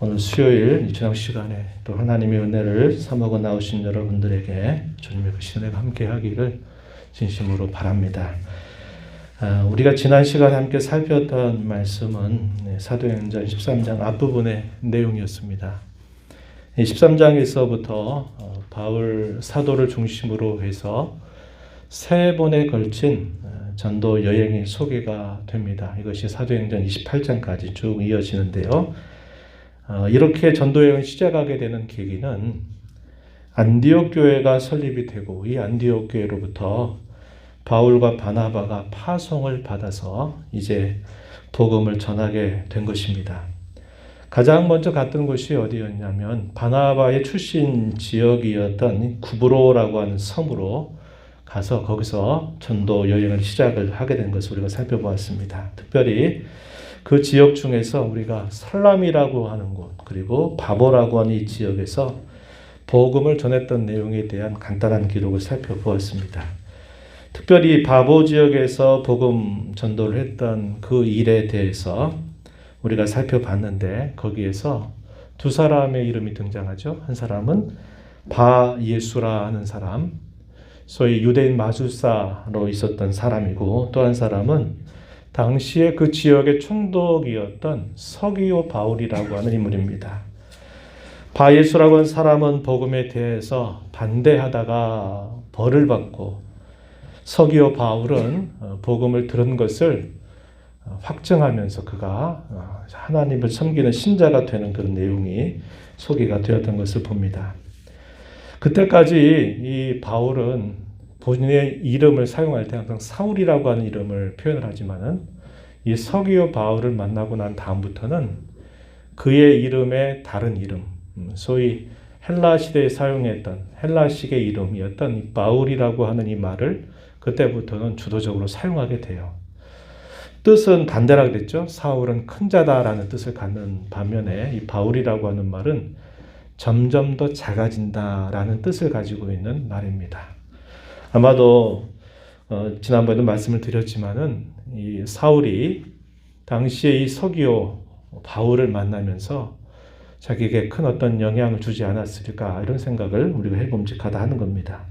오늘 수요일 이 저녁 시간에 또 하나님의 은혜를 사모고 나오신 여러분들에게 주님의 그 시간에 함께 하기를 진심으로 바랍니다. 우리가 지난 시간에 함께 살폈던 말씀은 사도행전 13장 앞부분의 내용이었습니다. 13장에서부터 바울 사도를 중심으로 해서 세 번에 걸친 전도 여행이 소개가 됩니다. 이것이 사도행전 28장까지 쭉 이어지는데요. 이렇게 전도 여행을 시작하게 되는 계기는 안디옥 교회가 설립이 되고 이 안디옥 교회로부터 바울과 바나바가 파송을 받아서 이제 복음을 전하게 된 것입니다. 가장 먼저 갔던 곳이 어디였냐면 바나바의 출신 지역이었던 구브로라고 하는 섬으로 가서 거기서 전도 여행을 시작을 하게 된 것을 우리가 살펴보았습니다. 특별히 그 지역 중에서 우리가 살람이라고 하는 곳 그리고 바보라고 하는 이 지역에서 복음을 전했던 내용에 대한 간단한 기록을 살펴보았습니다. 특별히 바보 지역에서 복음 전도를 했던 그 일에 대해서 우리가 살펴봤는데 거기에서 두 사람의 이름이 등장하죠. 한 사람은 바예수라 하는 사람, 소위 유대인 마술사로 있었던 사람이고 또 한 사람은 당시에 그 지역의 총독이었던 서기오 바울이라고 하는 인물입니다. 바예수라고 하는 사람은 복음에 대해서 반대하다가 벌을 받고 서기오 바울은 복음을 들은 것을 확증하면서 그가 하나님을 섬기는 신자가 되는 그런 내용이 소개가 되었던 것을 봅니다. 그때까지 이 바울은 본인의 이름을 사용할 때 항상 사울이라고 하는 이름을 표현을 하지만은 이 서기오 바울을 만나고 난 다음부터는 그의 이름의 다른 이름, 소위 헬라 시대에 사용했던 헬라식의 이름이었던 이 바울이라고 하는 이 말을 그때부터는 주도적으로 사용하게 돼요. 뜻은 반대라 그랬죠. 사울은 큰 자다라는 뜻을 갖는 반면에 이 바울이라고 하는 말은 점점 더 작아진다라는 뜻을 가지고 있는 말입니다. 아마도 지난번에도 말씀을 드렸지만은 이 사울이 당시에 이 서기오 바울을 만나면서 자기에게 큰 어떤 영향을 주지 않았을까 이런 생각을 우리가 해봄직하다 하는 겁니다.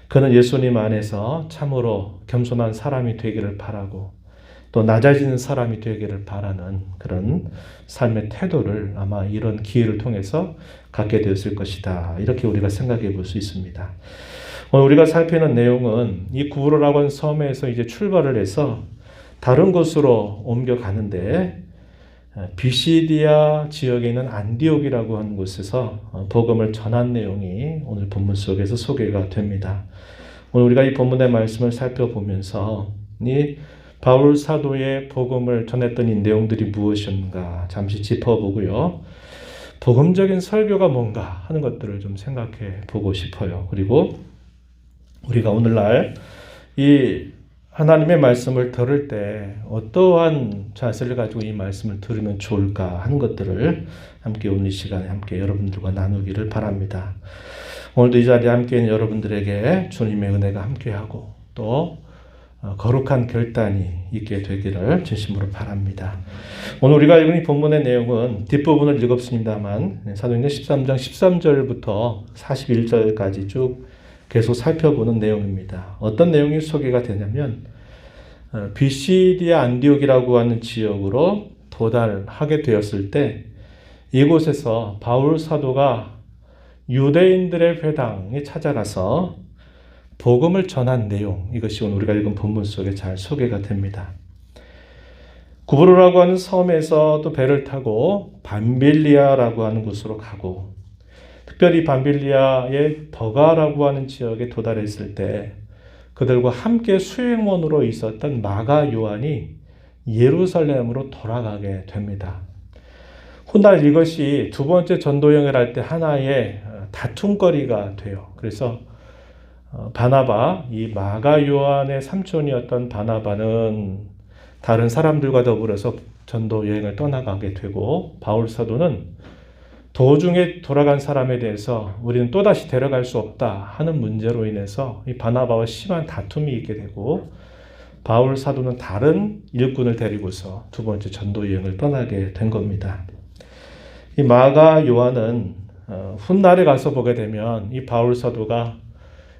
그는 예수님 안에서 참으로 겸손한 사람이 되기를 바라고 또 낮아지는 사람이 되기를 바라는 그런 삶의 태도를 아마 이런 기회를 통해서 갖게 되었을 것이다. 이렇게 우리가 생각해 볼 수 있습니다. 오늘 우리가 살피는 내용은 이 구브로라고 하는 섬에서 이제 출발을 해서 다른 곳으로 옮겨가는데 비시디아 지역에 있는 안디옥이라고 하는 곳에서 복음을 전한 내용이 오늘 본문 속에서 소개가 됩니다. 오늘 우리가 이 본문의 말씀을 살펴보면서 이 바울 사도의 복음을 전했던 이 내용들이 무엇인가 잠시 짚어보고요. 복음적인 설교가 뭔가 하는 것들을 좀 생각해 보고 싶어요. 그리고 우리가 오늘날 이 하나님의 말씀을 들을 때 어떠한 자세를 가지고 이 말씀을 들으면 좋을까 하는 것들을 함께 오늘 이 시간에 함께 여러분들과 나누기를 바랍니다. 오늘도 이 자리에 함께 있는 여러분들에게 주님의 은혜가 함께하고 또 거룩한 결단이 있게 되기를 진심으로 바랍니다. 오늘 우리가 읽은 이 본문의 내용은 뒷부분을 읽었습니다만 사도행전 13장 13절부터 41절까지 쭉 계속 살펴보는 내용입니다. 어떤 내용이 소개가 되냐면 비시디아 안디옥이라고 하는 지역으로 도달하게 되었을 때 이곳에서 바울 사도가 유대인들의 회당에 찾아가서 복음을 전한 내용, 이것이 오늘 우리가 읽은 본문 속에 잘 소개가 됩니다. 구브로라고 하는 섬에서 또 배를 타고 밤빌리아라고 하는 곳으로 가고 특별히 밤빌리아의 버가라고 하는 지역에 도달했을 때 그들과 함께 수행원으로 있었던 마가 요한이 예루살렘으로 돌아가게 됩니다. 훗날 이것이 두 번째 전도여행을 할 때 하나의 다툼거리가 돼요. 그래서 바나바, 이 마가 요한의 삼촌이었던 바나바는 다른 사람들과 더불어서 전도 여행을 떠나가게 되고 바울 사도는 도중에 돌아간 사람에 대해서 우리는 또다시 데려갈 수 없다 하는 문제로 인해서 이 바나바와 심한 다툼이 있게 되고 바울 사도는 다른 일꾼을 데리고서 두 번째 전도 여행을 떠나게 된 겁니다. 이 마가 요한은 훗날에 가서 보게 되면 이 바울 사도가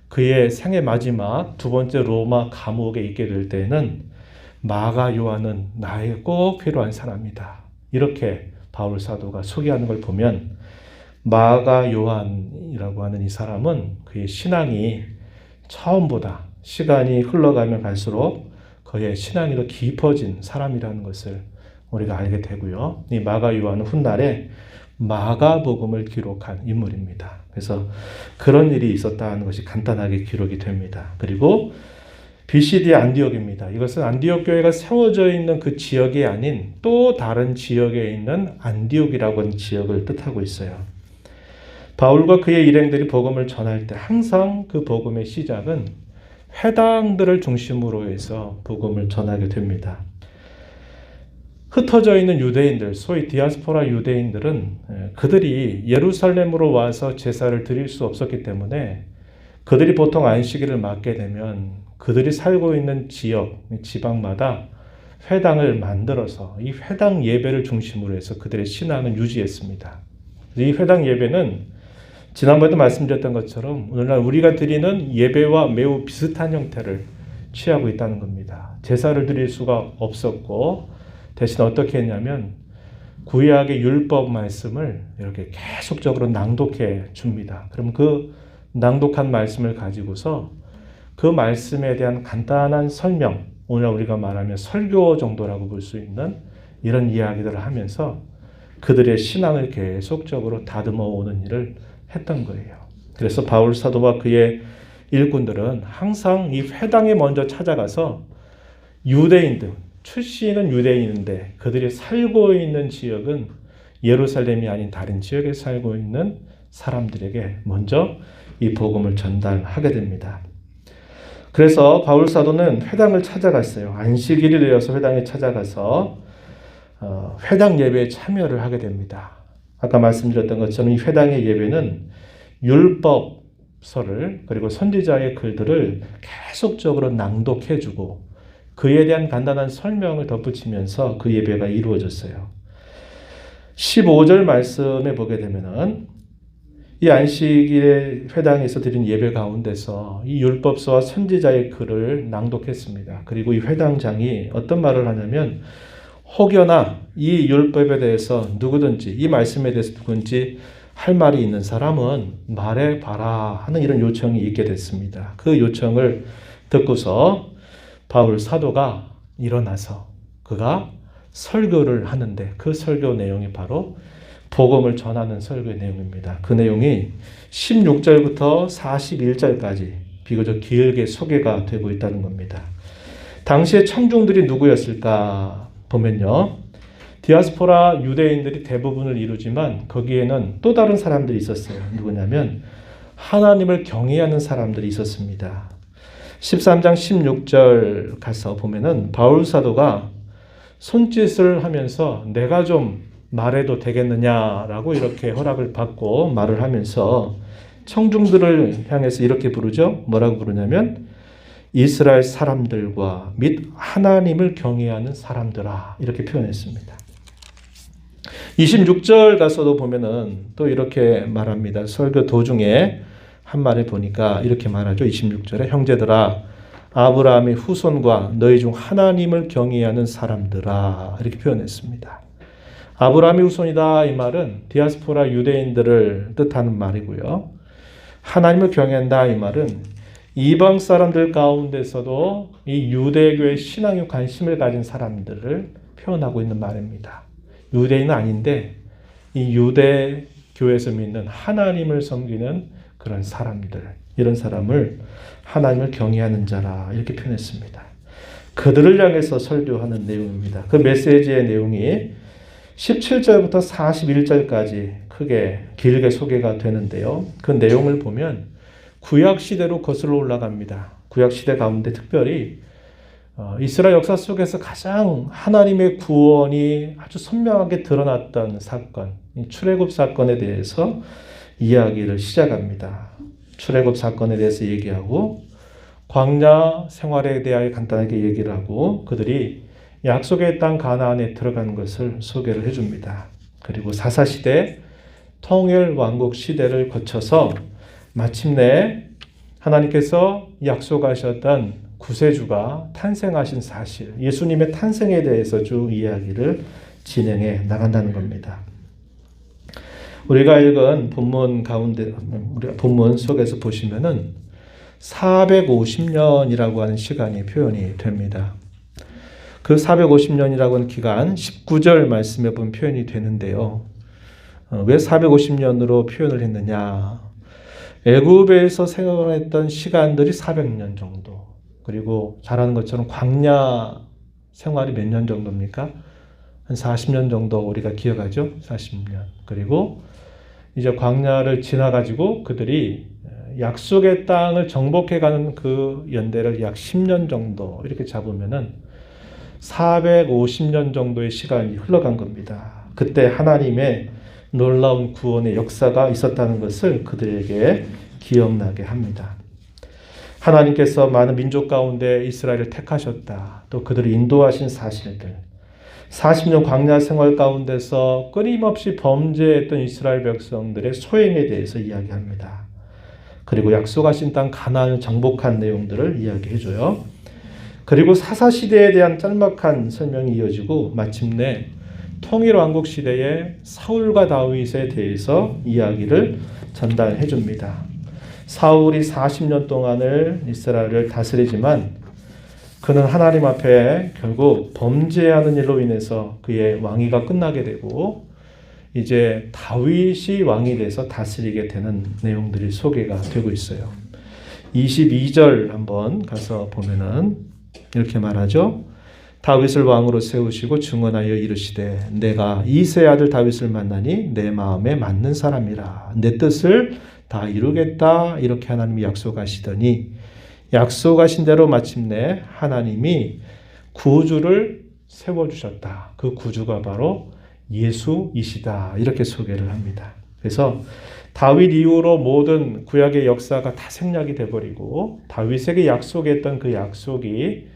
그의 생애 마지막 두 번째 로마 감옥에 있게 될 때는 마가 요한은 나에게 꼭 필요한 사람이다. 이렇게 바울 사도가 소개하는 걸 보면 마가 요한이라고 하는 이 사람은 그의 신앙이 처음보다 시간이 흘러가면 갈수록 그의 신앙이 더 깊어진 사람이라는 것을 우리가 알게 되고요. 이 마가 요한은 훗날에 마가복음을 기록한 인물입니다. 그래서 그런 일이 있었다는 것이 간단하게 기록이 됩니다. 그리고 BCD 안디옥입니다. 이것은 안디옥 교회가 세워져 있는 그 지역이 아닌 또 다른 지역에 있는 안디옥이라고 하는 지역을 뜻하고 있어요. 바울과 그의 일행들이 복음을 전할 때 항상 그 복음의 시작은 회당들을 중심으로 해서 복음을 전하게 됩니다. 흩어져 있는 유대인들, 소위 디아스포라 유대인들은 그들이 예루살렘으로 와서 제사를 드릴 수 없었기 때문에 그들이 보통 안식일을 맞게 되면 그들이 살고 있는 지역, 지방마다 회당을 만들어서 이 회당 예배를 중심으로 해서 그들의 신앙을 유지했습니다. 이 회당 예배는 지난번에도 말씀드렸던 것처럼 오늘날 우리가 드리는 예배와 매우 비슷한 형태를 취하고 있다는 겁니다. 제사를 드릴 수가 없었고 대신 어떻게 했냐면 구약의 율법 말씀을 이렇게 계속적으로 낭독해 줍니다. 그럼 그 낭독한 말씀을 가지고서 그 말씀에 대한 간단한 설명, 오늘 우리가 말하면 설교 정도라고 볼 수 있는 이런 이야기들을 하면서 그들의 신앙을 계속적으로 다듬어 오는 일을 했던 거예요. 그래서 바울 사도와 그의 일꾼들은 항상 이 회당에 먼저 찾아가서 유대인들, 출신은 유대인인데 그들이 살고 있는 지역은 예루살렘이 아닌 다른 지역에 살고 있는 사람들에게 먼저 이 복음을 전달하게 됩니다. 그래서 바울 사도는 회당을 찾아갔어요. 안식일이 되어서 회당에 찾아가서 회당 예배에 참여를 하게 됩니다. 아까 말씀드렸던 것처럼 이 회당의 예배는 율법서를 그리고 선지자의 글들을 계속적으로 낭독해주고 그에 대한 간단한 설명을 덧붙이면서 그 예배가 이루어졌어요. 15절 말씀에 보게 되면은 이 안식일의 회당에서 드린 예배 가운데서 이 율법서와 선지자의 글을 낭독했습니다. 그리고 이 회당장이 어떤 말을 하냐면 혹여나 이 율법에 대해서 누구든지 이 말씀에 대해서 누구든지 할 말이 있는 사람은 말해봐라 하는 이런 요청이 있게 됐습니다. 그 요청을 듣고서 바울 사도가 일어나서 그가 설교를 하는데 그 설교 내용이 바로 복음을 전하는 설교의 내용입니다. 그 내용이 16절부터 41절까지 비교적 길게 소개가 되고 있다는 겁니다. 당시의 청중들이 누구였을까 보면요. 디아스포라 유대인들이 대부분을 이루지만 거기에는 또 다른 사람들이 있었어요. 누구냐면 하나님을 경외하는 사람들이 있었습니다. 13장 16절 가서 보면은 바울 사도가 손짓을 하면서 내가 좀 말해도 되겠느냐라고 이렇게 허락을 받고 말을 하면서 청중들을 향해서 이렇게 부르죠. 뭐라고 부르냐면 이스라엘 사람들과 및 하나님을 경외하는 사람들아 이렇게 표현했습니다. 26절 가서도 보면은 또 이렇게 말합니다. 설교 도중에 한 말에 보니까 이렇게 말하죠. 26절에 형제들아 아브라함의 후손과 너희 중 하나님을 경외하는 사람들아 이렇게 표현했습니다. 아브라함의 후손이다 이 말은 디아스포라 유대인들을 뜻하는 말이고요. 하나님을 경외한다 이 말은 이방 사람들 가운데서도 이 유대교의 신앙에 관심을 가진 사람들을 표현하고 있는 말입니다. 유대인은 아닌데 이 유대교에서 믿는 하나님을 섬기는 그런 사람들, 이런 사람을 하나님을 경외하는 자라 이렇게 표현했습니다. 그들을 향해서 설교하는 내용입니다. 그 메시지의 내용이 17절부터 41절까지 크게 길게 소개가 되는데요. 그 내용을 보면 구약시대로 거슬러 올라갑니다. 구약시대 가운데 특별히 이스라엘 역사 속에서 가장 하나님의 구원이 아주 선명하게 드러났던 사건, 출애굽 사건에 대해서 이야기를 시작합니다. 출애굽 사건에 대해서 얘기하고 광야 생활에 대하여 간단하게 얘기를 하고 그들이 약속의 땅 가나안에 들어간 것을 소개를 해줍니다. 그리고 사사시대, 통일왕국 시대를 거쳐서 마침내 하나님께서 약속하셨던 구세주가 탄생하신 사실, 예수님의 탄생에 대해서 쭉 이야기를 진행해 나간다는 겁니다. 우리가 읽은 본문 가운데, 우리가 본문 속에서 보시면은 450년이라고 하는 시간이 표현이 됩니다. 그 450년이라고 하는 기간 19절 말씀에 보면 표현이 되는데요. 왜 450년으로 표현을 했느냐? 애굽에서 생활했던 시간들이 400년 정도. 그리고 잘 아는 것처럼 광야 생활이 몇 년 정도입니까? 한 40년 정도 우리가 기억하죠? 40년. 그리고 이제 광야를 지나가지고 그들이 약속의 땅을 정복해가는 그 연대를 약 10년 정도 이렇게 잡으면은 450년 정도의 시간이 흘러간 겁니다. 그때 하나님의 놀라운 구원의 역사가 있었다는 것을 그들에게 기억나게 합니다. 하나님께서 많은 민족 가운데 이스라엘을 택하셨다. 또 그들을 인도하신 사실들. 40년 광야 생활 가운데서 끊임없이 범죄했던 이스라엘 백성들의 소행에 대해서 이야기합니다. 그리고 약속하신 땅 가나안을 정복한 내용들을 이야기해줘요. 그리고 사사시대에 대한 짤막한 설명이 이어지고 마침내 통일왕국 시대의 사울과 다윗에 대해서 이야기를 전달해 줍니다. 사울이 40년 동안을 이스라엘을 다스리지만 그는 하나님 앞에 결국 범죄하는 일로 인해서 그의 왕위가 끝나게 되고 이제 다윗이 왕이 돼서 다스리게 되는 내용들이 소개가 되고 있어요. 22절 한번 가서 보면은 이렇게 말하죠. 다윗을 왕으로 세우시고 증언하여 이르시되 내가 이새의 아들 다윗을 만나니 내 마음에 맞는 사람이라 내 뜻을 다 이루겠다 이렇게 하나님이 약속하시더니 약속하신 대로 마침내 하나님이 구주를 세워주셨다. 그 구주가 바로 예수이시다. 이렇게 소개를 합니다. 그래서 다윗 이후로 모든 구약의 역사가 다 생략이 돼버리고 다윗에게 약속했던 그 약속이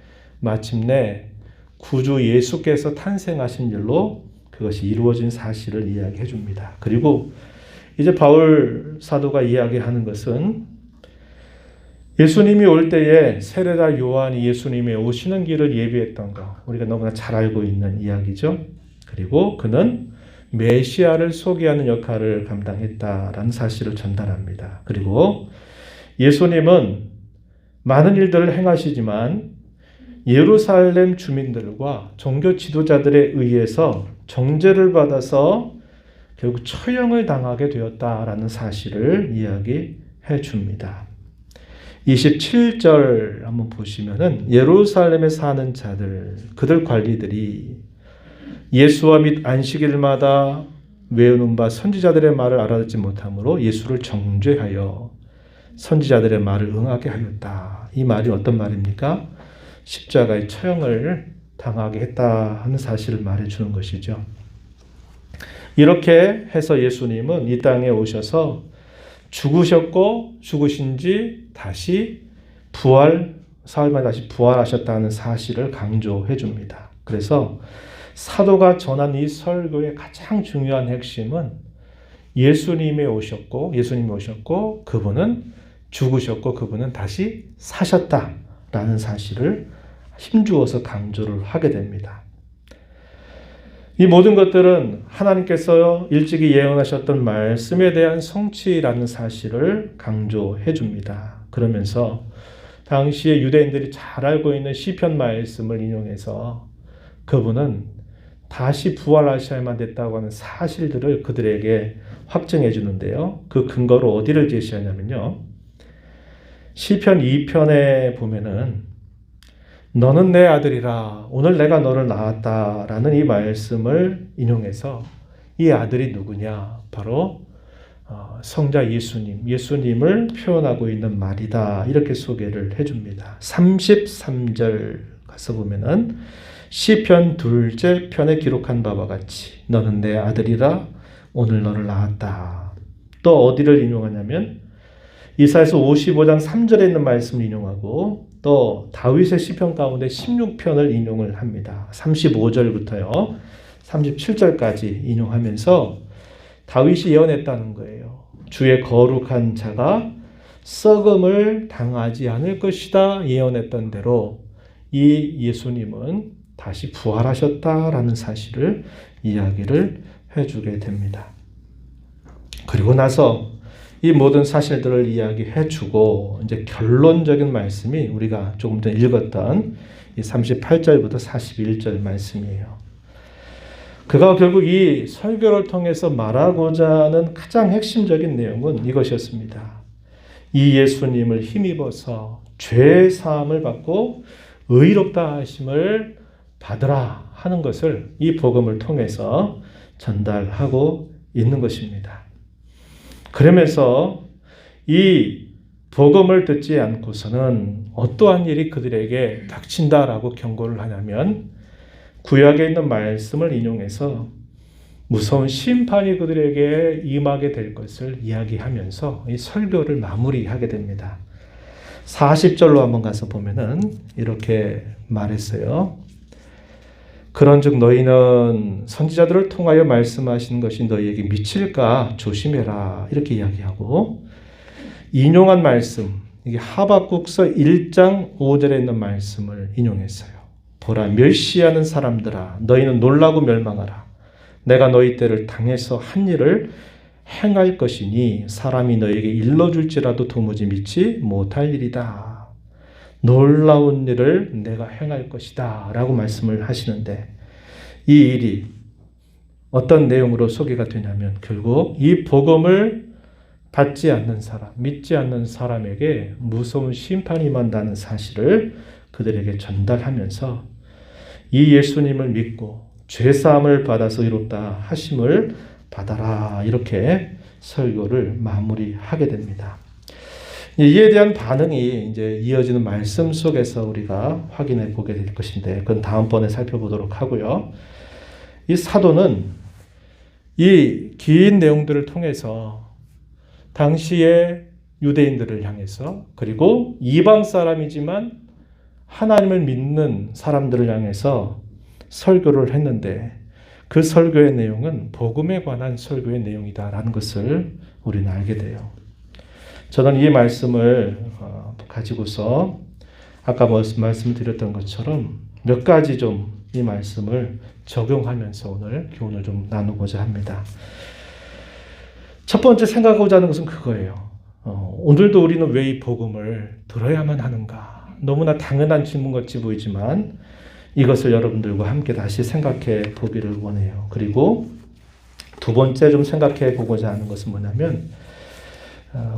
마침내 구주 예수께서 탄생하신 일로 그것이 이루어진 사실을 이야기해 줍니다. 그리고 이제 바울 사도가 이야기하는 것은 예수님이 올 때에 세례자 요한이 예수님이 오시는 길을 예비했던 거 우리가 너무나 잘 알고 있는 이야기죠. 그리고 그는 메시아를 소개하는 역할을 감당했다라는 사실을 전달합니다. 그리고 예수님은 많은 일들을 행하시지만 예루살렘 주민들과 종교 지도자들에 의해서 정죄를 받아서 결국 처형을 당하게 되었다라는 사실을 이야기해 줍니다. 27절 한번 보시면은 예루살렘에 사는 자들, 그들 관리들이 예수와 및 안식일마다 외우는 바 선지자들의 말을 알아듣지 못하므로 예수를 정죄하여 선지자들의 말을 응하게 하였다. 이 말이 어떤 말입니까? 십자가의 처형을 당하게 했다 하는 사실을 말해주는 것이죠. 이렇게 해서 예수님은 이 땅에 오셔서 죽으셨고 죽으신 지 다시 사흘 만에 다시 부활하셨다는 사실을 강조해 줍니다. 그래서 사도가 전한 이 설교의 가장 중요한 핵심은 예수님이 오셨고 그분은 죽으셨고 그분은 다시 사셨다라는 사실을 힘주어서 강조를 하게 됩니다. 이 모든 것들은 하나님께서 일찍이 예언하셨던 말씀에 대한 성취라는 사실을 강조해 줍니다. 그러면서 당시에 유대인들이 잘 알고 있는 시편 말씀을 인용해서 그분은 다시 부활하셔야만 됐다고 하는 사실들을 그들에게 확증해 주는데요. 그 근거로 어디를 제시하냐면요. 시편 2편에 보면은 너는 내 아들이라 오늘 내가 너를 낳았다라는 이 말씀을 인용해서 이 아들이 누구냐? 바로 성자 예수님을 표현하고 있는 말이다. 이렇게 소개를 해줍니다. 33절 가서 보면은 시편 2째 편에 기록한 바와 같이 너는 내 아들이라 오늘 너를 낳았다. 또 어디를 인용하냐면 이사야서 55장 3절에 있는 말씀을 인용하고 또 다윗의 시편 가운데 16편을 인용을 합니다. 35절부터요. 37절까지 인용하면서 다윗이 예언했다는 거예요. 주의 거룩한 자가 썩음을 당하지 않을 것이다 예언했던 대로 이 예수님은 다시 부활하셨다라는 사실을 이야기를 해주게 됩니다. 그리고 나서 이 모든 사실들을 이야기해주고 이제 결론적인 말씀이 우리가 조금 전에 읽었던 이 38절부터 41절 말씀이에요. 그가 결국 이 설교를 통해서 말하고자 하는 가장 핵심적인 내용은 이것이었습니다. 이 예수님을 힘입어서 죄 사함을 받고 의롭다 하심을 받으라 하는 것을 이 복음을 통해서 전달하고 있는 것입니다. 그러면서 이 복음을 듣지 않고서는 어떠한 일이 그들에게 닥친다라고 경고를 하냐면 구약에 있는 말씀을 인용해서 무서운 심판이 그들에게 임하게 될 것을 이야기하면서 이 설교를 마무리하게 됩니다. 40절로 한번 가서 보면은 이렇게 말했어요. 그런즉 너희는 선지자들을 통하여 말씀하신 것이 너희에게 미칠까 조심해라 이렇게 이야기하고 인용한 말씀 이게 하박국서 1장 5절에 있는 말씀을 인용했어요. 보라 멸시하는 사람들아 너희는 놀라고 멸망하라. 내가 너희 때를 당해서 한 일을 행할 것이니 사람이 너희에게 일러줄지라도 도무지 믿지 못할 일이다. 놀라운 일을 내가 행할 것이다 라고 말씀을 하시는데 이 일이 어떤 내용으로 소개가 되냐면 결국 이 복음을 받지 않는 사람, 믿지 않는 사람에게 무서운 심판이 임한다는 사실을 그들에게 전달하면서 이 예수님을 믿고 죄사함을 받아서 의롭다 하심을 받아라 이렇게 설교를 마무리하게 됩니다. 이에 대한 반응이 이제 이어지는 말씀 속에서 우리가 확인해 보게 될 것인데 그건 다음번에 살펴보도록 하고요. 이 사도는 이 긴 내용들을 통해서 당시의 유대인들을 향해서 그리고 이방 사람이지만 하나님을 믿는 사람들을 향해서 설교를 했는데 그 설교의 내용은 복음에 관한 설교의 내용이다라는 것을 우리는 알게 돼요. 저는 이 말씀을 가지고서 아까 말씀드렸던 것처럼 몇 가지 좀 이 말씀을 적용하면서 오늘 교훈을 좀 나누고자 합니다. 첫 번째 생각하고자 하는 것은 그거예요. 오늘도 우리는 왜 이 복음을 들어야만 하는가? 너무나 당연한 질문 같이 보이지만 이것을 여러분들과 함께 다시 생각해 보기를 원해요. 그리고 두 번째 좀 생각해 보고자 하는 것은 뭐냐면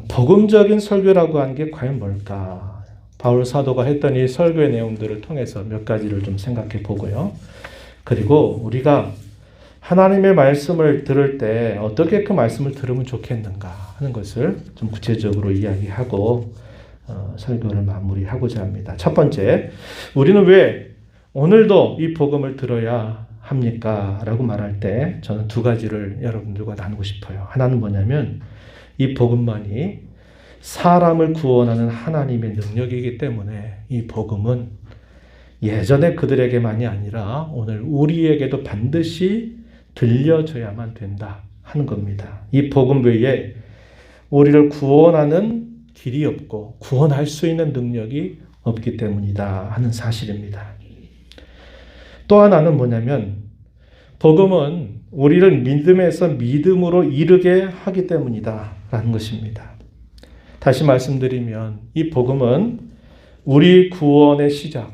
복음적인 설교라고 하는 게 과연 뭘까? 바울 사도가 했던 이 설교의 내용들을 통해서 몇 가지를 좀 생각해 보고요. 그리고 우리가 하나님의 말씀을 들을 때 어떻게 그 말씀을 들으면 좋겠는가 하는 것을 좀 구체적으로 이야기하고 설교를 마무리하고자 합니다. 첫 번째, 우리는 왜 오늘도 이 복음을 들어야 합니까? 라고 말할 때 저는 두 가지를 여러분들과 나누고 싶어요. 하나는 뭐냐면 이 복음만이 사람을 구원하는 하나님의 능력이기 때문에 이 복음은 예전에 그들에게만이 아니라 오늘 우리에게도 반드시 들려져야만 된다 하는 겁니다. 이 복음 외에 우리를 구원하는 길이 없고 구원할 수 있는 능력이 없기 때문이다 하는 사실입니다. 또 하나는 뭐냐면 복음은 우리를 믿음에서 믿음으로 이르게 하기 때문이다 라는 것입니다. 다시 말씀드리면 이 복음은 우리 구원의 시작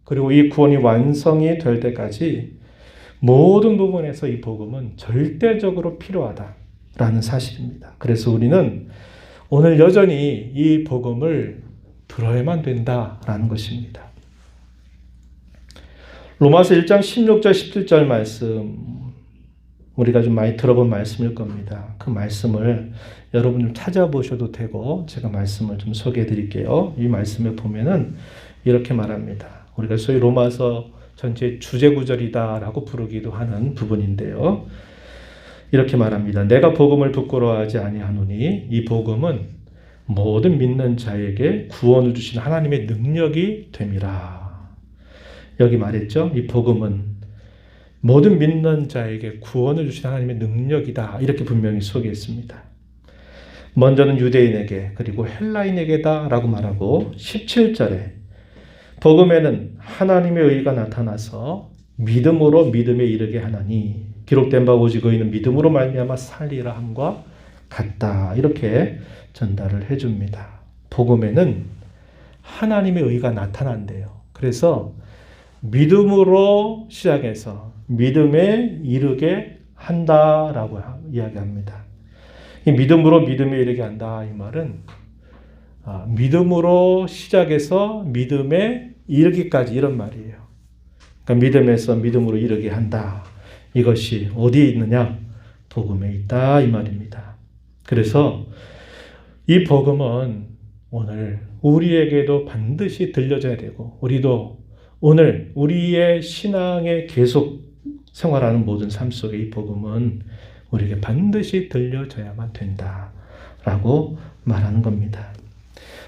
그리고 이 구원이 완성이 될 때까지 모든 부분에서 이 복음은 절대적으로 필요하다라는 사실입니다. 그래서 우리는 오늘 여전히 이 복음을 들어야만 된다라는 것입니다. 로마서 1장 16절 17절 말씀 우리가 좀 많이 들어본 말씀일 겁니다. 그 말씀을 여러분 찾아보셔도 되고 제가 말씀을 좀 소개해 드릴게요. 이 말씀에 보면은 이렇게 말합니다. 우리가 소위 로마서 전체 주제구절이다라고 부르기도 하는 부분인데요. 이렇게 말합니다. 내가 복음을 부끄러워하지 아니하노니 이 복음은 모든 믿는 자에게 구원을 주신 하나님의 능력이 됨이라. 여기 말했죠. 이 복음은 모든 믿는 자에게 구원을 주신 하나님의 능력이다. 이렇게 분명히 소개했습니다. 먼저는 유대인에게 그리고 헬라인에게다 라고 말하고 17절에 복음에는 하나님의 의가 나타나서 믿음으로 믿음에 이르게 하나니 기록된 바 오직 의인은 믿음으로 말미암아 살리라 함과 같다. 이렇게 전달을 해줍니다. 복음에는 하나님의 의가 나타난대요. 그래서 믿음으로 시작해서 믿음에 이르게 한다라고 이야기합니다. 이 믿음으로 믿음에 이르게 한다 이 말은 믿음으로 시작해서 믿음에 이르기까지 이런 말이에요. 그러니까 믿음에서 믿음으로 이르게 한다. 이것이 어디에 있느냐? 복음에 있다 이 말입니다. 그래서 이 복음은 오늘 우리에게도 반드시 들려져야 되고 우리도 오늘 우리의 신앙에 계속 생활하는 모든 삶 속에 이 복음은 우리에게 반드시 들려져야만 된다라고 말하는 겁니다.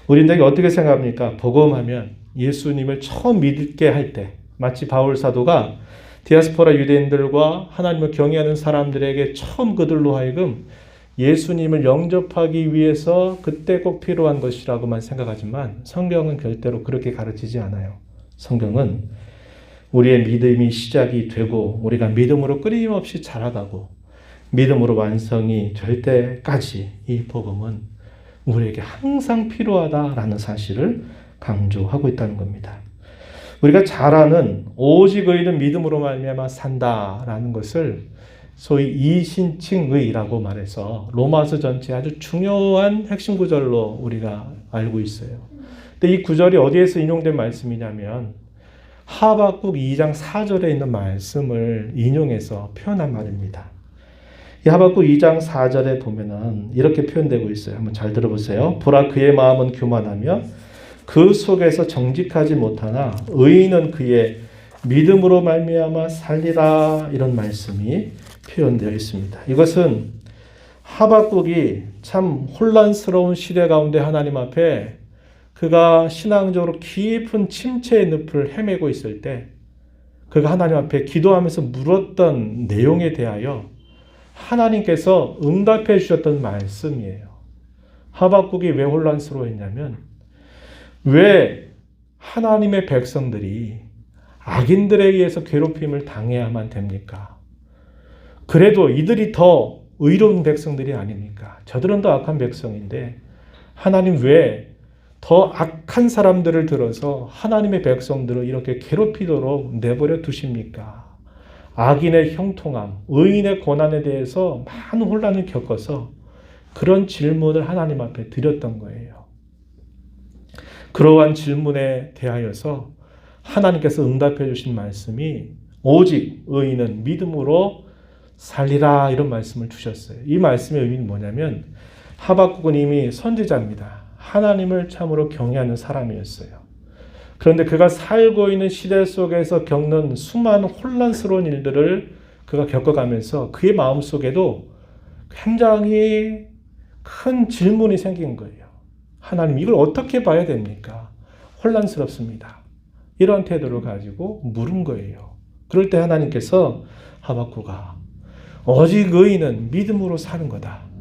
우리들에게 어떻게 생각합니까? 복음하면 예수님을 처음 믿게 할 때 마치 바울 사도가 디아스포라 유대인들과 하나님을 경외하는 사람들에게 처음 그들로 하여금 예수님을 영접하기 위해서 그때 꼭 필요한 것이라고만 생각하지만 성경은 절대로 그렇게 가르치지 않아요. 성경은 우리의 믿음이 시작이 되고 우리가 믿음으로 끊임없이 자라가고 믿음으로 완성이 될 때까지 이 복음은 우리에게 항상 필요하다라는 사실을 강조하고 있다는 겁니다. 우리가 잘 아는 오직 의인은 믿음으로 말미암아 산다라는 것을 소위 이신칭의라고 말해서 로마서 전체 아주 중요한 핵심 구절로 우리가 알고 있어요. 근데 이 구절이 어디에서 인용된 말씀이냐면 하박국 2장 4절에 있는 말씀을 인용해서 표현한 말입니다. 이 하박국 2장 4절에 보면은 이렇게 표현되고 있어요. 한번 잘 들어보세요. 보라 그의 마음은 교만하며 그 속에서 정직하지 못하나 의인은 그의 믿음으로 말미암아 살리라 이런 말씀이 표현되어 있습니다. 이것은 하박국이 참 혼란스러운 시대 가운데 하나님 앞에 그가 신앙적으로 깊은 침체의 늪을 헤매고 있을 때 그가 하나님 앞에 기도하면서 물었던 내용에 대하여 하나님께서 응답해 주셨던 말씀이에요. 하박국이 왜 혼란스러워했냐면 왜 하나님의 백성들이 악인들에 의해서 괴롭힘을 당해야만 됩니까? 그래도 이들이 더 의로운 백성들이 아닙니까? 저들은 더 악한 백성인데 하나님 왜 더 악한 사람들을 들어서 하나님의 백성들을 이렇게 괴롭히도록 내버려 두십니까? 악인의 형통함, 의인의 고난에 대해서 많은 혼란을 겪어서 그런 질문을 하나님 앞에 드렸던 거예요. 그러한 질문에 대하여서 하나님께서 응답해 주신 말씀이 오직 의인은 믿음으로 살리라 이런 말씀을 주셨어요. 이 말씀의 의미는 뭐냐면 하박국은 이미 선지자입니다. 하나님을 참으로 경외하는 사람이었어요. 그런데 그가 살고 있는 시대 속에서 겪는 수많은 혼란스러운 일들을 그가 겪어가면서 그의 마음속에도 굉장히 큰 질문이 생긴 거예요. 하나님 이걸 어떻게 봐야 됩니까? 혼란스럽습니다. 이런 태도를 가지고 물은 거예요. 그럴 때 하나님께서 하박국아 오직 의인은 믿음으로 사는 거다.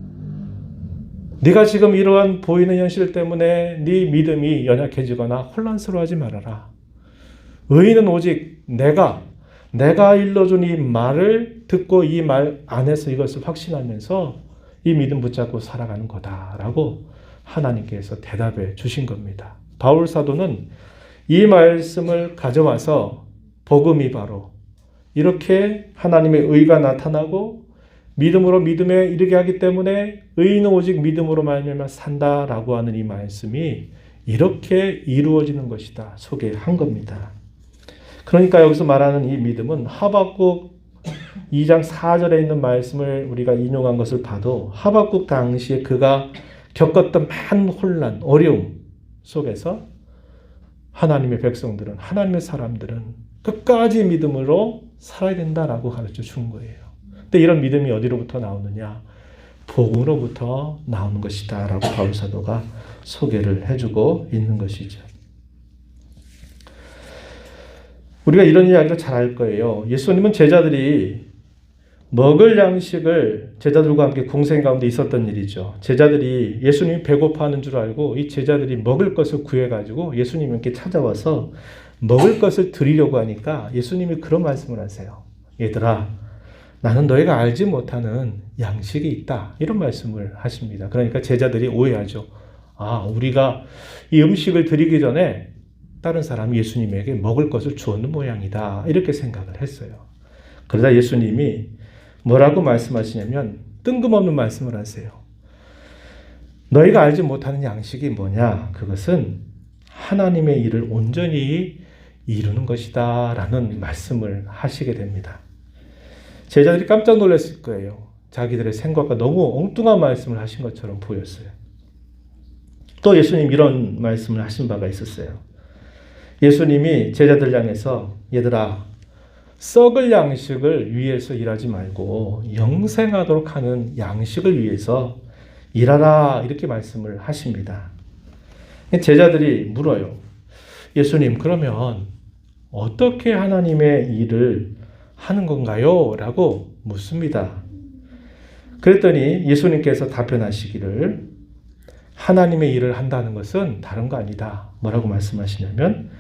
네가 지금 이러한 보이는 현실 때문에 네 믿음이 연약해지거나 혼란스러워하지 말아라. 의인은 오직 내가 일러준 이 말을 듣고 이 말 안에서 이것을 확신하면서 이 믿음 붙잡고 살아가는 거다라고 하나님께서 대답해 주신 겁니다. 바울 사도는 이 말씀을 가져와서 복음이 바로 이렇게 하나님의 의가 나타나고 믿음으로 믿음에 이르게 하기 때문에 의인은 오직 믿음으로 말미암아 산다라고 하는 이 말씀이 이렇게 이루어지는 것이다 소개한 겁니다. 그러니까 여기서 말하는 이 믿음은 하박국 2장 4절에 있는 말씀을 우리가 인용한 것을 봐도 하박국 당시에 그가 겪었던 많은 혼란, 어려움 속에서 하나님의 백성들은 하나님의 사람들은 끝까지 믿음으로 살아야 된다라고 가르쳐 준 거예요. 근데 이런 믿음이 어디로부터 나오느냐? 복음으로부터 나오는 것이다 라고 바울 사도가 소개를 해주고 있는 것이죠. 우리가 이런 이야기를 잘 알 거예요. 예수님은 제자들이 먹을 양식을 제자들과 함께 공생 가운데 있었던 일이죠. 제자들이 예수님이 배고파하는 줄 알고 이 제자들이 먹을 것을 구해가지고 예수님께 찾아와서 먹을 것을 드리려고 하니까 예수님이 그런 말씀을 하세요. 얘들아, 나는 너희가 알지 못하는 양식이 있다. 이런 말씀을 하십니다. 그러니까 제자들이 오해하죠. 우리가 이 음식을 드리기 전에 다른 사람이 예수님에게 먹을 것을 주었는 모양이다. 이렇게 생각을 했어요. 그러다 예수님이 뭐라고 말씀하시냐면 뜬금없는 말씀을 하세요. 너희가 알지 못하는 양식이 뭐냐? 그것은 하나님의 일을 온전히 이루는 것이다. 라는 말씀을 하시게 됩니다. 제자들이 깜짝 놀랐을 거예요. 자기들의 생각과 너무 엉뚱한 말씀을 하신 것처럼 보였어요. 또 예수님 이런 말씀을 하신 바가 있었어요. 예수님이 제자들 향해서 얘들아, 썩을 양식을 위해서 일하지 말고 영생하도록 하는 양식을 위해서 일하라, 이렇게 말씀을 하십니다. 제자들이 물어요. 예수님, 그러면 어떻게 하나님의 일을 하는 건가요? 라고 묻습니다. 그랬더니 예수님께서 답변하시기를 하나님의 일을 한다는 것은 다른 거 아니다. 뭐라고 말씀하시냐면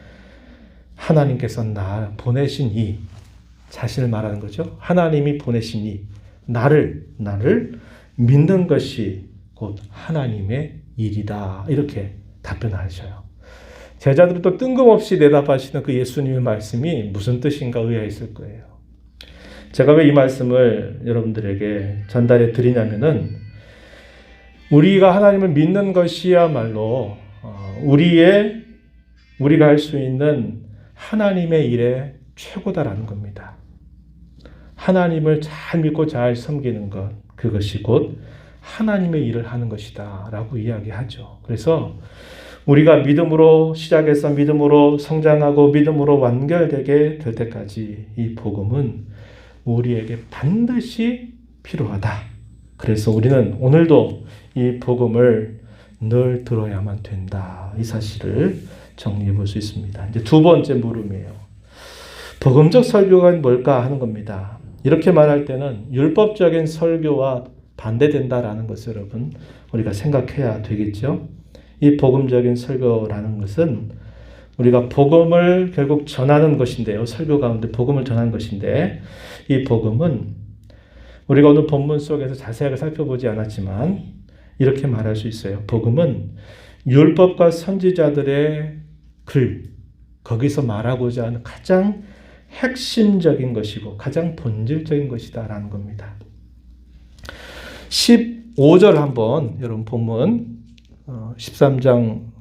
하나님께서 나 보내신 이 자신을 말하는 거죠. 하나님이 보내신 이 나를 믿는 것이 곧 하나님의 일이다. 이렇게 답변하셔요. 제자들은 또 뜬금없이 대답하시는 그 예수님의 말씀이 무슨 뜻인가 의아했을 거예요. 제가 왜 이 말씀을 여러분들에게 전달해 드리냐면은 우리가 하나님을 믿는 것이야말로 우리가 할 수 있는 하나님의 일의 최고다라는 겁니다. 하나님을 잘 믿고 잘 섬기는 것, 그것이 곧 하나님의 일을 하는 것이다 라고 이야기하죠. 그래서 우리가 믿음으로 시작해서 믿음으로 성장하고 믿음으로 완결되게 될 때까지 이 복음은 우리에게 반드시 필요하다. 그래서 우리는 오늘도 이 복음을 늘 들어야만 된다. 이 사실을 정리해 볼 수 있습니다. 이제 두 번째 물음이에요. 복음적 설교가 뭘까 하는 겁니다. 이렇게 말할 때는 율법적인 설교와 반대된다라는 것을 여러분 우리가 생각해야 되겠죠. 이 복음적인 설교라는 것은 우리가 복음을 결국 전하는 것인데요. 설교 가운데 복음을 전하는 것인데 이 복음은 우리가 오늘 본문 속에서 자세하게 살펴보지 않았지만 이렇게 말할 수 있어요. 복음은 율법과 선지자들의 글, 거기서 말하고자 하는 가장 핵심적인 것이고 가장 본질적인 것이다라는 겁니다. 15절 한번 여러분 본문 13장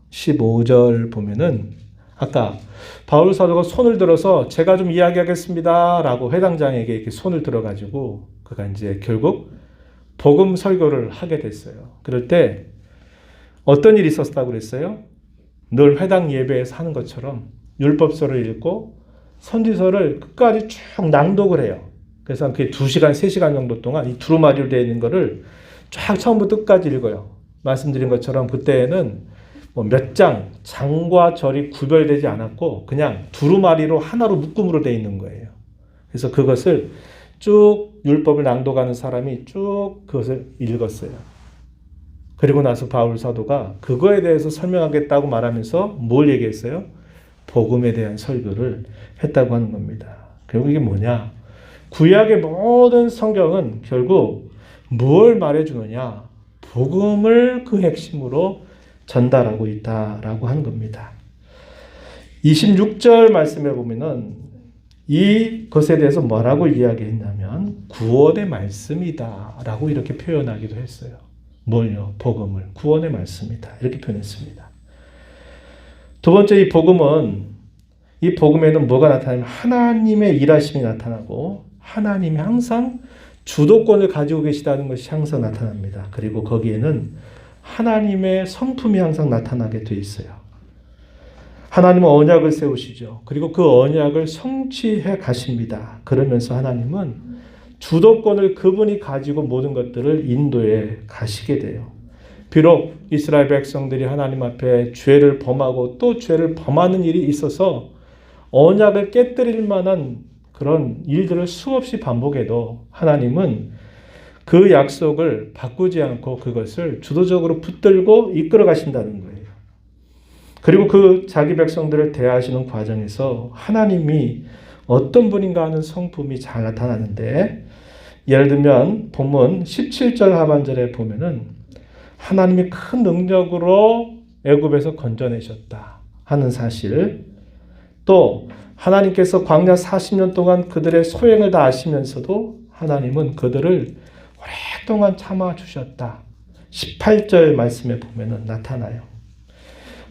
15절 보면은 아까 바울 사도가 손을 들어서 제가 좀 이야기하겠습니다 라고 회당장에게 이렇게 손을 들어가지고 그가 이제 결국 복음 설교를 하게 됐어요. 그럴 때 어떤 일이 있었다고 그랬어요? 늘 회당 예배에서 하는 것처럼 율법서를 읽고 선지서를 끝까지 쭉 낭독을 해요. 그래서 그게 2시간, 3시간 정도 동안 이 두루마리로 되어 있는 거를 쫙 처음부터 끝까지 읽어요. 말씀드린 것처럼 그때에는 몇 장과 절이 구별되지 않았고 그냥 두루마리로 하나로 묶음으로 되어 있는 거예요. 그래서 그것을 쭉 율법을 낭독하는 사람이 쭉 그것을 읽었어요. 그리고 나서 바울 사도가 그거에 대해서 설명하겠다고 말하면서 뭘 얘기했어요? 복음에 대한 설교를 했다고 하는 겁니다. 결국 이게 뭐냐? 구약의 모든 성경은 결국 뭘 말해주느냐? 복음을 그 핵심으로 전달하고 있다라고 하는 겁니다. 26절 말씀에 보면은 이것에 대해서 뭐라고 이야기했냐면 구원의 말씀이다라고 이렇게 표현하기도 했어요. 뭘요? 복음을 구원의 말씀이다 이렇게 표현했습니다. 두 번째 이 복음에는 뭐가 나타나면 하나님의 일하심이 나타나고 하나님이 항상 주도권을 가지고 계시다는 것이 항상 나타납니다. 그리고 거기에는 하나님의 성품이 항상 나타나게 돼 있어요. 하나님은 언약을 세우시죠. 그리고 그 언약을 성취해 가십니다. 그러면서 하나님은 주도권을 그분이 가지고 모든 것들을 인도해 가시게 돼요. 비록 이스라엘 백성들이 하나님 앞에 죄를 범하고 또 죄를 범하는 일이 있어서 언약을 깨뜨릴 만한 그런 일들을 수없이 반복해도 하나님은 그 약속을 바꾸지 않고 그것을 주도적으로 붙들고 이끌어 가신다는 거예요. 그리고 그 자기 백성들을 대하시는 과정에서 하나님이 어떤 분인가 하는 성품이 잘 나타나는데, 예를 들면 본문 17절 하반절에 보면은 하나님이 큰 능력으로 애굽에서 건져내셨다 하는 사실, 또 하나님께서 광야 40년 동안 그들의 소행을 다 아시면서도 하나님은 그들을 오랫동안 참아주셨다, 18절 말씀에 보면은 나타나요.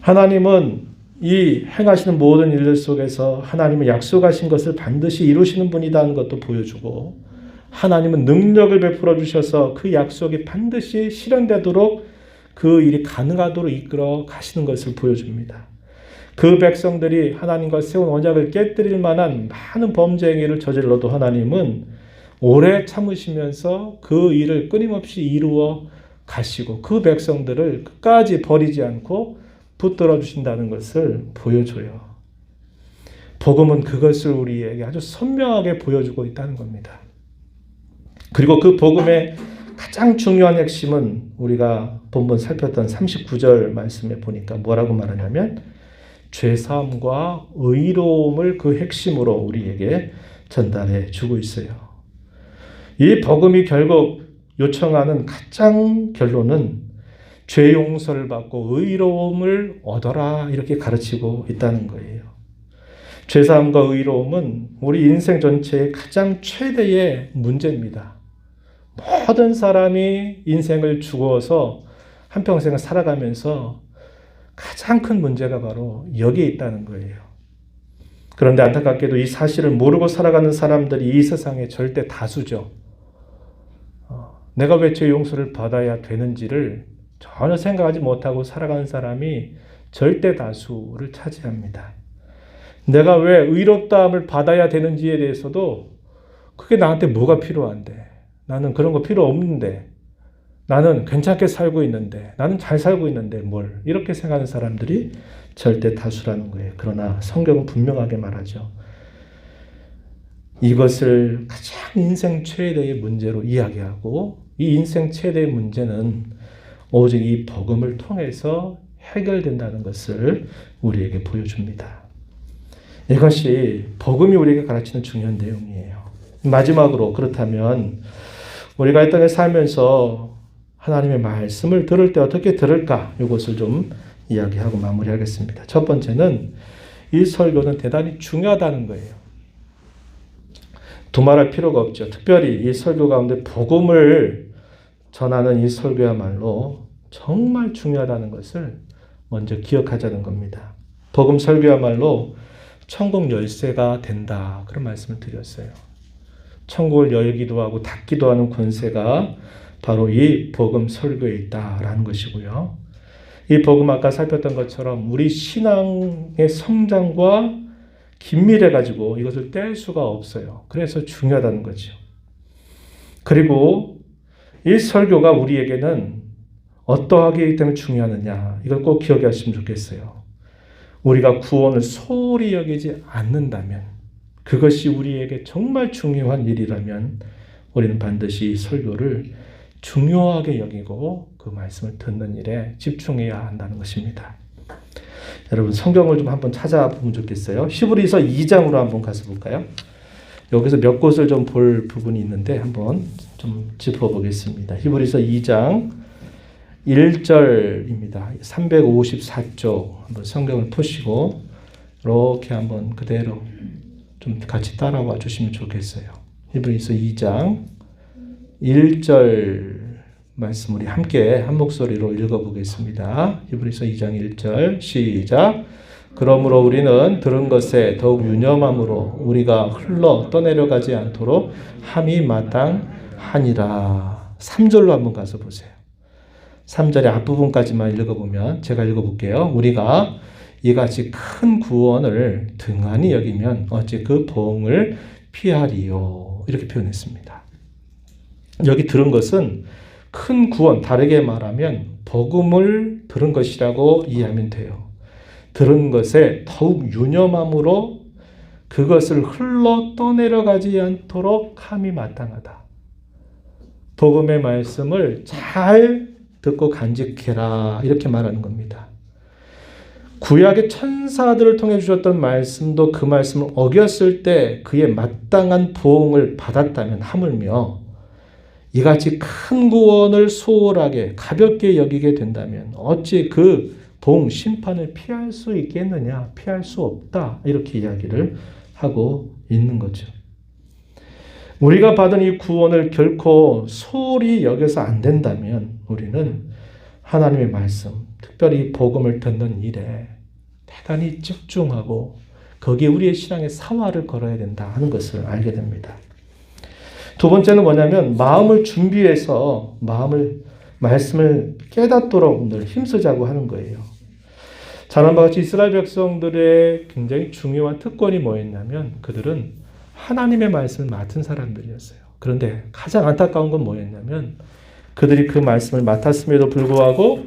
하나님은 이 행하시는 모든 일들 속에서 하나님은 약속하신 것을 반드시 이루시는 분이라는 것도 보여주고, 하나님은 능력을 베풀어 주셔서 그 약속이 반드시 실현되도록 그 일이 가능하도록 이끌어 가시는 것을 보여줍니다. 그 백성들이 하나님과 세운 언약을 깨뜨릴 만한 많은 범죄 행위를 저질러도 하나님은 오래 참으시면서 그 일을 끊임없이 이루어 가시고 그 백성들을 끝까지 버리지 않고 붙들어 주신다는 것을 보여줘요. 복음은 그것을 우리에게 아주 선명하게 보여주고 있다는 겁니다. 그리고 그 복음의 가장 중요한 핵심은 우리가 본문 살폈던 39절 말씀에 보니까 뭐라고 말하냐면 죄사함과 의로움을 그 핵심으로 우리에게 전달해 주고 있어요. 이 복음이 결국 요청하는 가장 결론은 죄 용서를 받고 의로움을 얻어라, 이렇게 가르치고 있다는 거예요. 죄사함과 의로움은 우리 인생 전체의 가장 최대의 문제입니다. 모든 사람이 인생을 죽어서 한평생을 살아가면서 가장 큰 문제가 바로 여기에 있다는 거예요. 그런데 안타깝게도 이 사실을 모르고 살아가는 사람들이 이 세상의 절대 다수죠. 내가 왜 죄 용서를 받아야 되는지를 전혀 생각하지 못하고 살아가는 사람이 절대 다수를 차지합니다. 내가 왜 의롭다함을 받아야 되는지에 대해서도 그게 나한테 뭐가 필요한데, 나는 그런 거 필요 없는데, 나는 괜찮게 살고 있는데, 나는 잘 살고 있는데 뭘, 이렇게 생각하는 사람들이 절대 다수라는 거예요. 그러나 성경은 분명하게 말하죠. 이것을 가장 인생 최대의 문제로 이야기하고, 이 인생 최대의 문제는 오직 이 복음을 통해서 해결된다는 것을 우리에게 보여줍니다. 이것이 복음이 우리에게 가르치는 중요한 내용이에요. 마지막으로, 그렇다면 우리가 이 땅에 살면서 하나님의 말씀을 들을 때 어떻게 들을까? 이것을 좀 이야기하고 마무리하겠습니다. 첫 번째는 이 설교는 대단히 중요하다는 거예요. 두말할 필요가 없죠. 특별히 이 설교 가운데 복음을 전하는 이 설교야말로 정말 중요하다는 것을 먼저 기억하자는 겁니다. 복음 설교야말로 천국 열쇠가 된다, 그런 말씀을 드렸어요. 천국을 열기도 하고 닫기도 하는 권세가 바로 이 복음 설교에 있다라는 것이고요. 이 복음 아까 살폈던 것처럼 우리 신앙의 성장과 긴밀해 가지고 이것을 뗄 수가 없어요. 그래서 중요하다는 거죠. 그리고 이 설교가 우리에게는 어떠하기 때문에 중요하느냐, 이걸 꼭 기억하시면 좋겠어요. 우리가 구원을 소홀히 여기지 않는다면, 그것이 우리에게 정말 중요한 일이라면 우리는 반드시 이 설교를 중요하게 여기고 그 말씀을 듣는 일에 집중해야 한다는 것입니다. 여러분 성경을 좀 한번 찾아보면 좋겠어요. 히브리서 2장으로 한번 가서 볼까요? 여기서 몇 곳을 좀 볼 부분이 있는데 한번 좀 짚어보겠습니다. 히브리서 2장 1절입니다. 354쪽 한번 성경을 푸시고 이렇게 한번 그대로 좀 같이 따라와 주시면 좋겠어요. 히브리서 2장 1절 말씀 우리 함께 한 목소리로 읽어보겠습니다. 히브리서 2장 1절 시작. 그러므로 우리는 들은 것에 더욱 유념함으로 우리가 흘러 떠내려가지 않도록 함이 마땅하니라. 3절로 한번 가서 보세요. 3절의 앞부분까지만 읽어보면 제가 읽어볼게요. 우리가 이같이 큰 구원을 등한히 여기면 어찌 그 보응을 피하리요. 이렇게 표현했습니다. 여기 들은 것은 큰 구원, 다르게 말하면 복음을 들은 것이라고 이해하면 돼요. 들은 것에 더욱 유념함으로 그것을 흘러 떠내려가지 않도록 함이 마땅하다. 복음의 말씀을 잘 듣고 간직해라 이렇게 말하는 겁니다. 구약의 천사들을 통해 주셨던 말씀도 그 말씀을 어겼을 때 그의 마땅한 보응을 받았다면 하물며 이같이 큰 구원을 소홀하게 가볍게 여기게 된다면 어찌 그 보응 심판을 피할 수 있겠느냐? 피할 수 없다. 이렇게 이야기를 하고 있는 거죠. 우리가 받은 이 구원을 결코 소홀히 여겨서 안 된다면 우리는 하나님의 말씀, 특별히 복음을 듣는 일에 대단히 집중하고 거기에 우리의 신앙의 사활을 걸어야 된다 하는 것을 알게 됩니다. 두 번째는 뭐냐면 마음을 준비해서 말씀을 깨닫도록 늘 힘쓰자고 하는 거예요. 잘 아는 바와 같이 이스라엘 백성들의 굉장히 중요한 특권이 뭐였냐면 그들은 하나님의 말씀을 맡은 사람들이었어요. 그런데 가장 안타까운 건 뭐였냐면 그들이 그 말씀을 맡았음에도 불구하고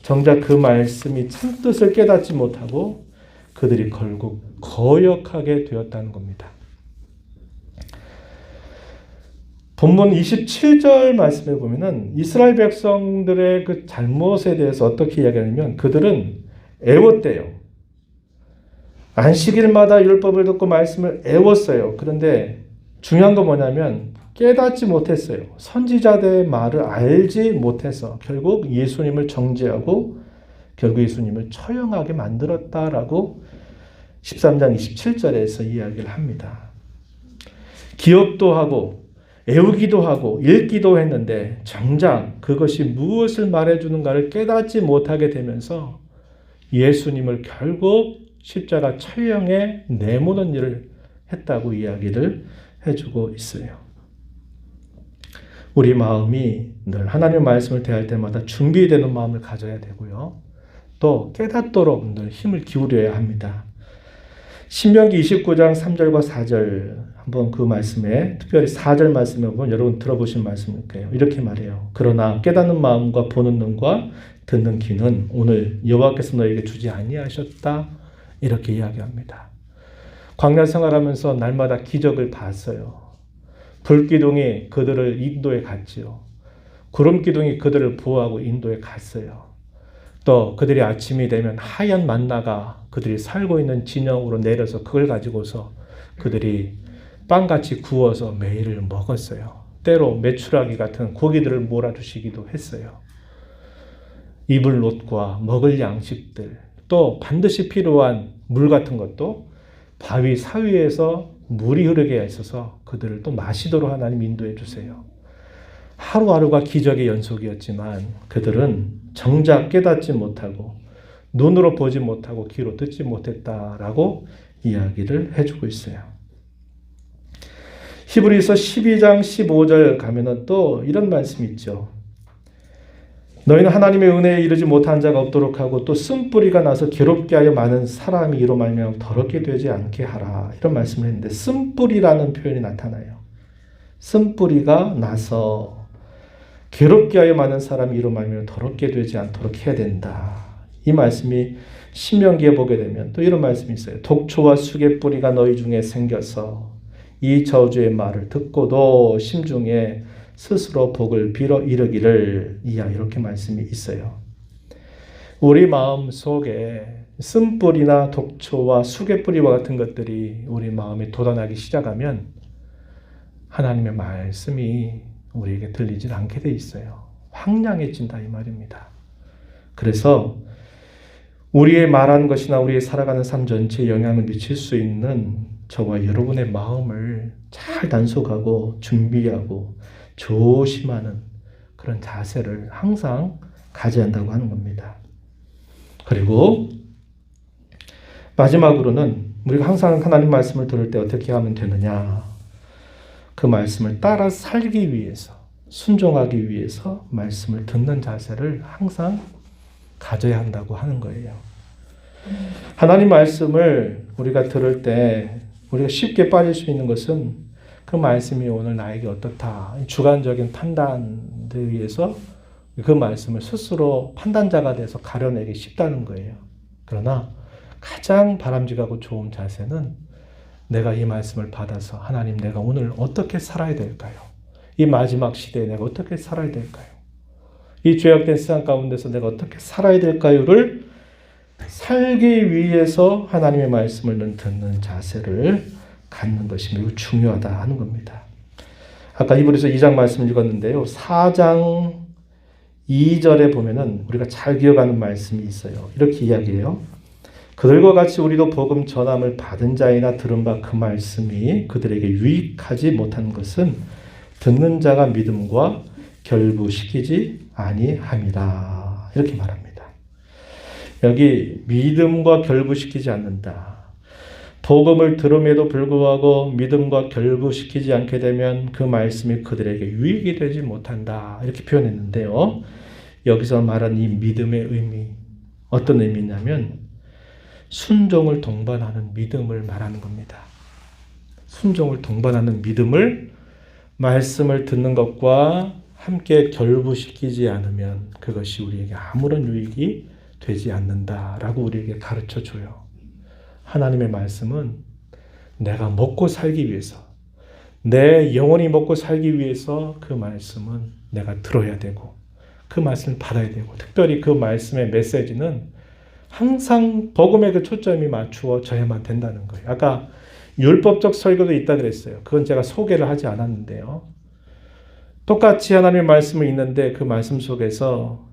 정작 그 말씀이 참뜻을 깨닫지 못하고 그들이 결국 거역하게 되었다는 겁니다. 본문 27절 말씀에 보면은 이스라엘 백성들의 그 잘못에 대해서 어떻게 이야기하냐면 그들은 애웠대요. 안식일마다 율법을 듣고 말씀을 애웠어요. 그런데 중요한 건 뭐냐면 깨닫지 못했어요. 선지자들의 말을 알지 못해서 결국 예수님을 정죄하고 결국 예수님을 처형하게 만들었다라고 13장 27절에서 이야기를 합니다. 기억도 하고 애우기도 하고 읽기도 했는데 정작 그것이 무엇을 말해주는가를 깨닫지 못하게 되면서 예수님을 결국 십자가 처형에 내모는 일을 했다고 이야기를 해주고 있어요. 우리 마음이 늘 하나님의 말씀을 대할 때마다 준비되는 마음을 가져야 되고요. 또 깨닫도록 늘 힘을 기울여야 합니다. 신명기 29장 3절과 4절 한번 그 말씀에 특별히 4절 말씀에 보면 여러분 들어보신 말씀일 거예요. 이렇게 말해요. 그러나 깨닫는 마음과 보는 눈과 듣는 귀는 오늘 여호와께서 너에게 주지 아니하셨다. 이렇게 이야기합니다. 광야 생활하면서 날마다 기적을 봤어요. 불기둥이 그들을 인도에 갔지요. 구름기둥이 그들을 보호하고 인도에 갔어요. 또 그들이 아침이 되면 하얀 만나가 그들이 살고 있는 진영으로 내려서 그걸 가지고서 그들이 빵같이 구워서 매일 먹었어요. 때로 메추라기 같은 고기들을 몰아주시기도 했어요. 입을 옷과 먹을 양식들, 또 반드시 필요한 물 같은 것도 바위 사위에서 물이 흐르게 있어서 그들을 또 마시도록 하나님 인도해 주세요. 하루하루가 기적의 연속이었지만 그들은 정작 깨닫지 못하고 눈으로 보지 못하고 귀로 듣지 못했다라고 이야기를 해주고 있어요. 히브리서 12장 15절 가면은 또 이런 말씀이 있죠. 너희는 하나님의 은혜에 이르지 못한 자가 없도록 하고 또 쓴뿌리가 나서 괴롭게 하여 많은 사람이 이로 말미암아 더럽게 되지 않게 하라. 이런 말씀을 했는데 쓴뿌리라는 표현이 나타나요. 쓴뿌리가 나서 괴롭게 하여 많은 사람이 이로 말미암아 더럽게 되지 않도록 해야 된다. 이 말씀이 신명기에 보게 되면 또 이런 말씀이 있어요. 독초와 수개뿌리가 너희 중에 생겨서 이 저주의 말을 듣고도 심중에 스스로 복을 빌어 이르기를 이렇게 말씀이 있어요. 우리 마음 속에 쓴뿌리나 독초와 수개뿌리와 같은 것들이 우리 마음에 돋아나기 시작하면 하나님의 말씀이 우리에게 들리질 않게 돼 있어요. 황량해진다 이 말입니다. 그래서 우리의 말하는 것이나 우리의 살아가는 삶 전체에 영향을 미칠 수 있는 저와 여러분의 마음을 잘 단속하고 준비하고 조심하는 그런 자세를 항상 가져야 한다고 하는 겁니다. 그리고 마지막으로는 우리가 항상 하나님 말씀을 들을 때 어떻게 하면 되느냐. 그 말씀을 따라 살기 위해서, 순종하기 위해서 말씀을 듣는 자세를 항상 가져야 한다고 하는 거예요. 하나님 말씀을 우리가 들을 때 우리가 쉽게 빠질 수 있는 것은 그 말씀이 오늘 나에게 어떻다. 주관적인 판단에 의해서 그 말씀을 스스로 판단자가 돼서 가려내기 쉽다는 거예요. 그러나 가장 바람직하고 좋은 자세는 내가 이 말씀을 받아서 하나님 내가 오늘 어떻게 살아야 될까요? 이 마지막 시대에 내가 어떻게 살아야 될까요? 이 죄악된 세상 가운데서 내가 어떻게 살아야 될까요를 살기 위해서 하나님의 말씀을 듣는 자세를 갖는 것이 매우 중요하다 하는 겁니다. 아까 히브리서 2장 말씀 읽었는데요. 4장 2절에 보면은 우리가 잘 기억하는 말씀이 있어요. 이렇게 이야기해요. 그들과 같이 우리도 복음 전함을 받은 자이나 들은 바 그 말씀이 그들에게 유익하지 못한 것은 듣는 자가 믿음과 결부시키지 아니함이라. 이렇게 말합니다. 여기 믿음과 결부시키지 않는다. 복음을 들음에도 불구하고 믿음과 결부시키지 않게 되면 그 말씀이 그들에게 유익이 되지 못한다. 이렇게 표현했는데요. 여기서 말한 이 믿음의 의미, 어떤 의미냐면 순종을 동반하는 믿음을 말하는 겁니다. 순종을 동반하는 믿음을 말씀을 듣는 것과 함께 결부시키지 않으면 그것이 우리에게 아무런 유익이 되지 않는다라고 우리에게 가르쳐줘요. 하나님의 말씀은 내가 먹고 살기 위해서, 내 영혼이 먹고 살기 위해서 그 말씀은 내가 들어야 되고 그 말씀을 받아야 되고, 특별히 그 말씀의 메시지는 항상 복음에 그 초점이 맞추어져야만 된다는 거예요. 아까 율법적 설교도 있다 그랬어요. 그건 제가 소개를 하지 않았는데요. 똑같이 하나님의 말씀을 읽는데 그 말씀 속에서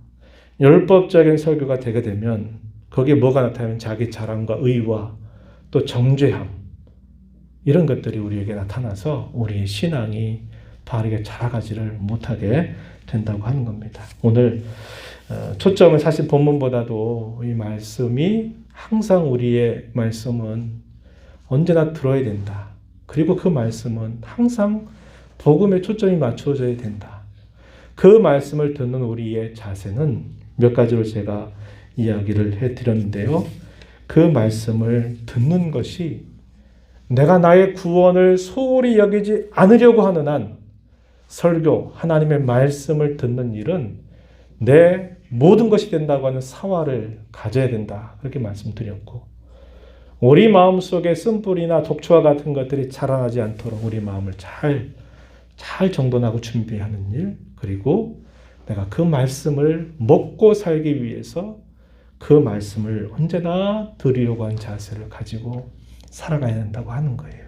율법적인 설교가 되게 되면 거기에 뭐가 나타나면 자기 자랑과 의와 또 정죄함, 이런 것들이 우리에게 나타나서 우리의 신앙이 바르게 자라가지를 못하게 된다고 하는 겁니다. 오늘 초점은 사실 본문보다도 이 말씀이 항상 우리의 말씀은 언제나 들어야 된다. 그리고 그 말씀은 항상 복음에 초점이 맞춰져야 된다. 그 말씀을 듣는 우리의 자세는 몇 가지로 제가 이야기를 해드렸는데요. 그 말씀을 듣는 것이 내가 나의 구원을 소홀히 여기지 않으려고 하는 한 설교, 하나님의 말씀을 듣는 일은 내 모든 것이 된다고 하는 사활을 가져야 된다. 그렇게 말씀드렸고, 우리 마음속에 쓴뿌리나 독초와 같은 것들이 자라나지 않도록 우리 마음을 잘 정돈하고 준비하는 일, 그리고 내가 그 말씀을 먹고 살기 위해서 그 말씀을 언제나 들으려고 하는 자세를 가지고 살아가야 된다고 하는 거예요.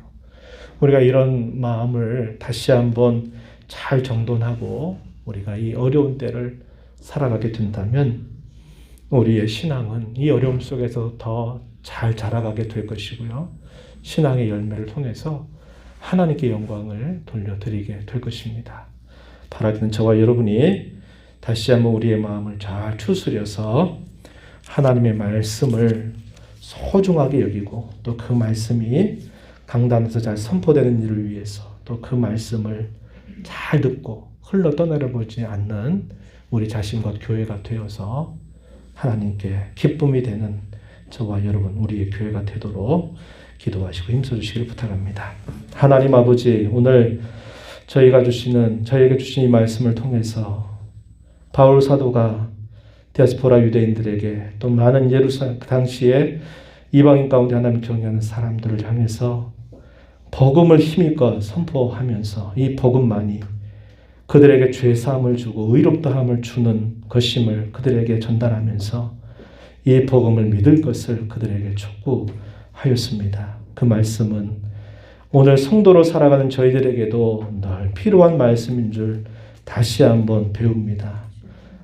우리가 이런 마음을 다시 한번 잘 정돈하고 우리가 이 어려운 때를 살아가게 된다면 우리의 신앙은 이 어려움 속에서 더 잘 자라가게 될 것이고요. 신앙의 열매를 통해서 하나님께 영광을 돌려드리게 될 것입니다. 바라기는 저와 여러분이 다시 한번 우리의 마음을 잘 추스려서 하나님의 말씀을 소중하게 여기고 또 그 말씀이 강단에서 잘 선포되는 일을 위해서 또 그 말씀을 잘 듣고 흘러 떠나려 보지 않는 우리 자신과 교회가 되어서 하나님께 기쁨이 되는 저와 여러분, 우리의 교회가 되도록 기도하시고 힘써주시길 부탁합니다. 하나님 아버지, 오늘 저희에게 주신 이 말씀을 통해서 바울 사도가 디아스포라 유대인들에게 또 많은 예루살렘 그 당시에 이방인 가운데 하나님 경외하는 사람들을 향해서 복음을 힘입어 선포하면서 이 복음만이 그들에게 죄사함을 주고 의롭다함을 주는 것임을 그들에게 전달하면서 이 복음을 믿을 것을 그들에게 촉구하였습니다. 그 말씀은 오늘 성도로 살아가는 저희들에게도 늘 필요한 말씀인 줄 다시 한번 배웁니다.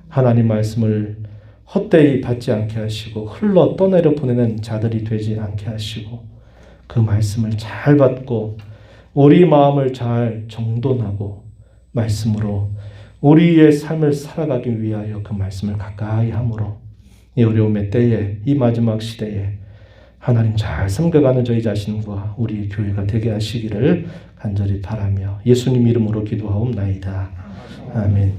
하나님 말씀을 헛되이 받지 않게 하시고 흘러 떠내려 보내는 자들이 되지 않게 하시고 그 말씀을 잘 받고 우리 마음을 잘 정돈하고 말씀으로 우리의 삶을 살아가기 위하여 그 말씀을 가까이 함으로 이 어려움의 때에 이 마지막 시대에 하나님 잘 섬겨가는 저희 자신과 우리 교회가 되게 하시기를 간절히 바라며 예수님 이름으로 기도하옵나이다. 아멘.